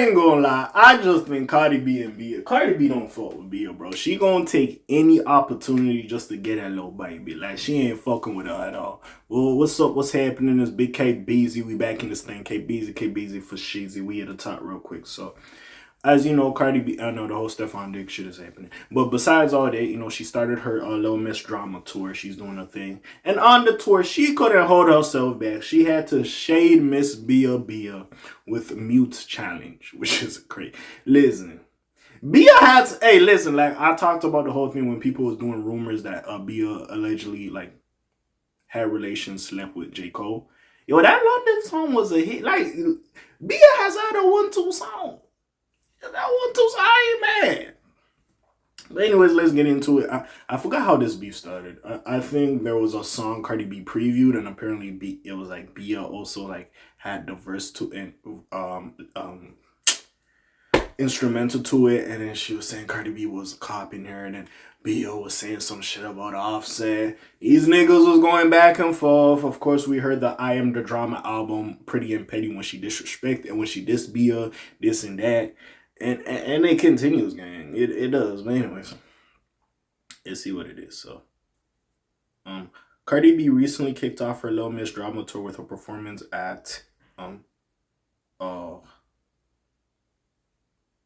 Ain't gonna lie, I just think Cardi B and Bia. Cardi B don't fuck with Bia, bro. She gonna take any opportunity just to get that little baby. Like she ain't fucking with her at all. Well, what's up? What's happening? This big K Beezy. We back in this thing. K Beezy for Sheezy. We at the top real quick. So as you know, Cardi B, I know the whole Stefan Diggs shit is happening. But besides all that, she started her Little Miss Drama tour. She's doing her thing. And on the tour, she couldn't hold herself back. She had to shade Miss Bia with Mute Challenge, which is great. Listen. Bia has, hey, listen, like, I talked about the whole thing when people was doing rumors that Bia allegedly, like, had relations, slept with J. Cole. Yo, that London song was a hit. Like, Bia has had a 1-2 song. That 1-2, I ain't mad. But anyways, let's get into it. I forgot how this beef started. I think there was a song Cardi B previewed, and apparently it was like Bia also like had the verse to it, instrumental to it, and then she was saying Cardi B was copying her, and then Bia was saying some shit about Offset. These niggas was going back and forth. Of course, we heard the I Am the Drama album, Pretty and Petty, when she disrespect and when she dissed Bia, this and that. And it continues, gang. It does. But anyways, let's see what it is. So, Cardi B recently kicked off her Little Miss Drama tour with a performance at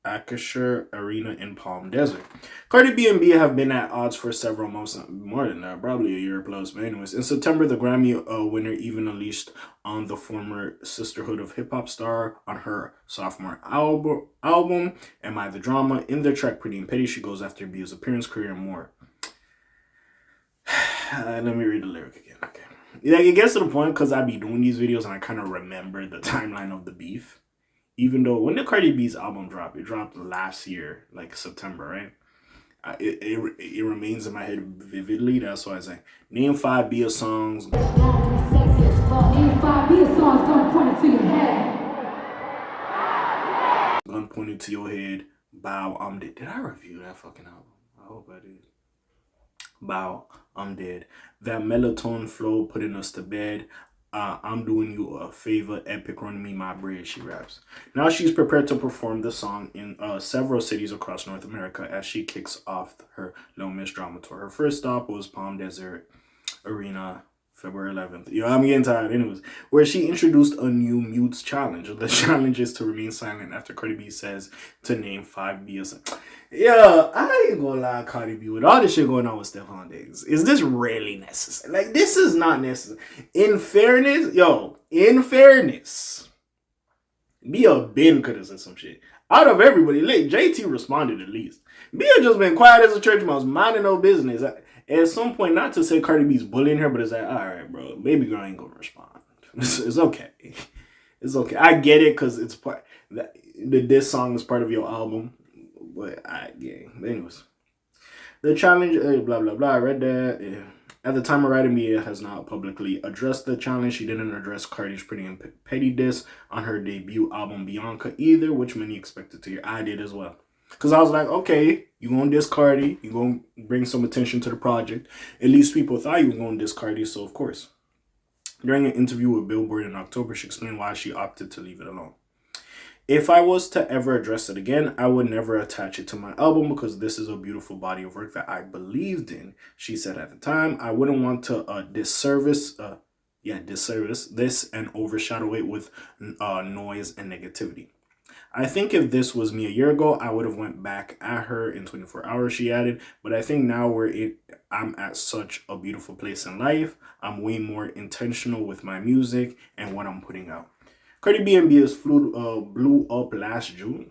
Acrisure Arena in Palm Desert. Cardi B and Bia have been at odds for several months, more than that, probably a year plus. But anyways, in September, the Grammy winner even unleashed on the former Sisterhood of Hip Hop star on her sophomore album, Am I the Drama? In their track Pretty and Petty, she goes after Bia's appearance, career, and more. Let me read the lyric again. Okay, like it gets to the point because I be doing these videos and I kind of remember the timeline of the beef. Even though when the Cardi B's album dropped, it dropped last year, like September, right? It remains in my head vividly. That's why I say, name 5 Bia songs. Name 5 Bia songs, gun pointed to your head. Gun pointed to your head. Bow, I'm dead. Did I review that fucking album? I hope I did. Bow, I'm dead. That melatonin flow putting us to bed. I'm doing you a favor, epic, run me my bread, she raps. Now she's prepared to perform the song in several cities across North America as she kicks off her Little Miss Drama tour. Her first stop was Palm Desert Arena, February 11th. Yo, I'm getting tired. Anyways, where she introduced a new Mutes challenge. The challenge is to remain silent after Cardi B says to name 5 Bia songs. Yeah, I ain't gonna lie, Cardi B, with all this shit going on with Stefan Diggs, is this really necessary? Like, this is not necessary. In fairness, Bia Ben could have said some shit. Out of everybody, JT responded at least. Bia just been quiet as a church mouse, minding no business. At some point, not to say Cardi B's bullying her, but it's like, all right, bro, baby girl ain't gonna respond. It's okay. It's okay. I get it because it's part. This song is part of your album. But anyways, the challenge, blah blah blah. I read that. Yeah. At the time of writing, Bia has not publicly addressed the challenge. She didn't address Cardi's Pretty and Petty diss on her debut album Bianca either, which many expected to hear. I did as well, because I was like, okay, you gonna diss Cardi, you gonna bring some attention to the project. At least people thought you were gonna diss Cardi, so of course. During an interview with Billboard in October, she explained why she opted to leave it alone. If I was to ever address it again, I would never attach it to my album because this is a beautiful body of work that I believed in, she said at the time. I wouldn't want to disservice this and overshadow it with noise and negativity. I think if this was me a year ago, I would have went back at her in 24 hours, she added. But I think now I'm at such a beautiful place in life. I'm way more intentional with my music and what I'm putting out. Cardi B and Bia's blew up last June.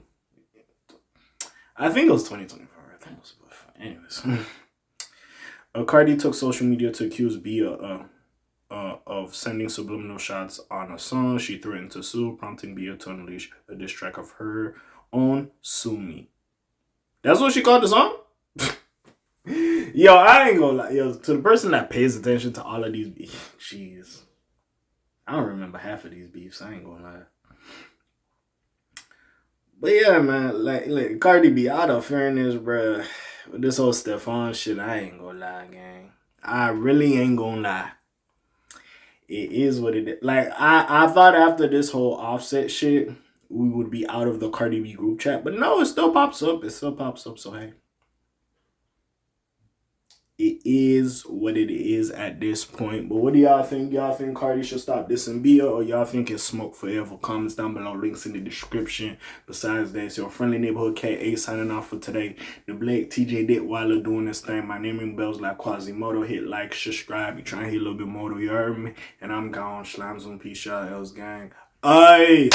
I think it was 2024. I think it was anyways. Cardi took social media to accuse Bia of sending subliminal shots on a song. She threatened to sue, prompting Bia to unleash a diss track of her own, Sue Me. That's what she called the song? Yo, I ain't gonna lie. Yo, to the person that pays attention to all of these beefs, jeez. I don't remember half of these beefs. I ain't gonna lie. But yeah, man, like Cardi B, out of fairness, bruh, with this whole Stefan shit, I ain't gonna lie, gang. I really ain't gonna lie. It is what it is. Like, I thought after this whole Offset shit, we would be out of the Cardi B group chat. But no, it still pops up. So hey, it is what it is at this point. But what do y'all think? Y'all think Cardi should stop dissing BIA, or y'all think it's smoke forever? Comments down below, links in the description. Besides that, it's your friendly neighborhood K.A. signing off for today. The Blake TJ Ditweiler doing this thing. My naming bells like Quasimodo. Hit like, subscribe. You trying to hear a little bit more, you heard me? And I'm gone. Slimes on peace, y'all else gang. Aye.